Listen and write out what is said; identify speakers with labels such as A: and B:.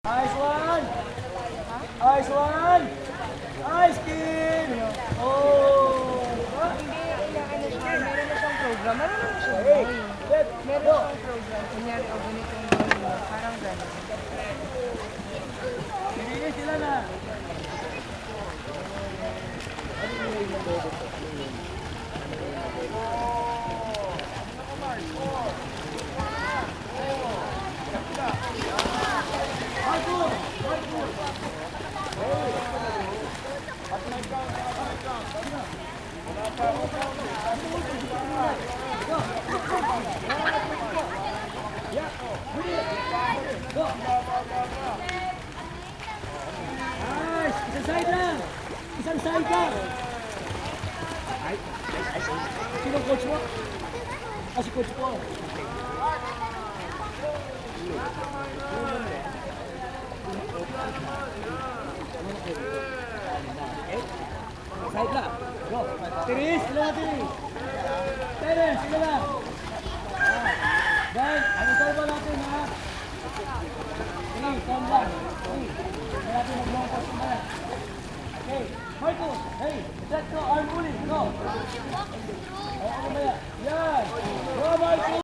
A: Nice one! Nice one! Nice kill! Oh!
B: Hindi, ano siya, meron na siyang program. Meron na siya.
A: Hey! Let
B: Meron
A: go!
B: siyang program. Kunyari, o ganitong gawin mo. Parang gano'n.
A: Pinili sila na! Nice! Isang side lang! Isang side lang! Ay! Sinong coach mo? Si coach mo. Side lang. Go. Tiris, sila natin. Terence, sila lang. Dan, ano salva natin ha? Hey, calm down. Hey, hindi natin mag-long pass na yan. Okay, Marcos, hey, set go, arm pulling, go. Ay, ano ba yan? Yan. Go, Marcos.